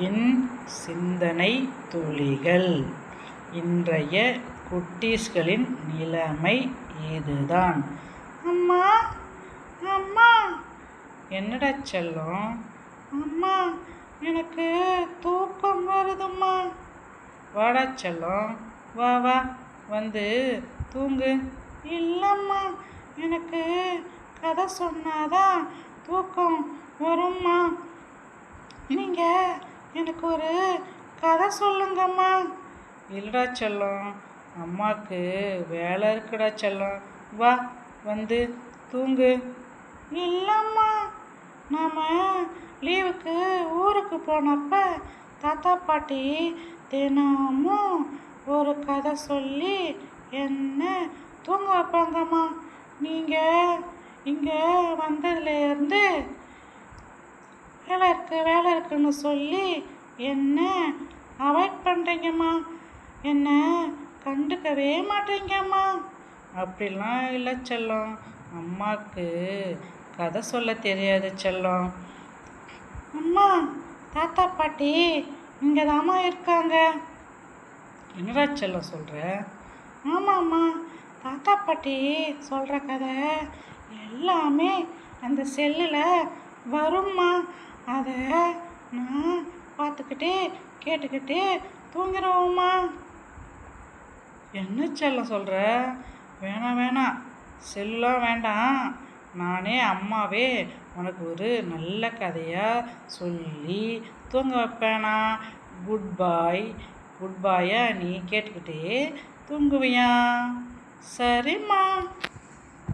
என் சிந்தனை துளிகள். இன்றைய குட்டீஸ்களின் நிலைமை இதுதான். அம்மா அம்மா. என்னடா செல்லம்? அம்மா, எனக்கு தூக்கம் வருதும்மா. வாடா செல்லம், வா வா, வந்து தூங்கு. இல்லைம்மா, எனக்கு கதை சொன்னாதான் தூக்கம் வரும்மா. நீங்கள் எனக்கு ஒரு கதை சொல்லுங்கம்மா. இல்லடா செல்லம், அம்மாவுக்கு வேலை இருக்குடா செல்லம், வா வந்து தூங்கு. இல்லைம்மா, நாம் லீவுக்கு ஊருக்கு போனப்ப தாத்தா பாட்டி தினமும் ஒரு கதை சொல்லி என்ன தூங்க வைப்பாங்கம்மா. நீங்கள் இங்கே வந்ததுலேருந்து வேலை இருக்குன்னு சொல்லி என்ன அவாய்ட் பண்ணுறீங்கம்மா. என்ன கண்டுக்கவே மாட்டீங்கம்மா. அப்படிலாம் இல்லை செல்லம், அம்மாவுக்கு கதை சொல்ல தெரியாது செல்லம். அம்மா, தாத்தா பாட்டி இங்கே தாம்மா இருக்காங்க. என்னடா செல்லம் சொல்கிற? ஆமாம்மா, தாத்தா பாட்டி சொல்கிற கதை எல்லாமே அந்த செல்லில் வரும்மா. அதை நான் பார்த்துக்கிட்டே கேட்டுக்கிட்டே தூங்கிடுவோம்மா. என்ன செல்லம் சொல்கிற? வேணாம் வேணாம், செல்லாம் வேண்டாம். நானே அம்மாவே உனக்கு ஒரு நல்ல கதையாக சொல்லி தூங்க வைப்பேனா? குட் பாயை நீ கேட்டுக்கிட்டே தூங்குவியா? சரிம்மா.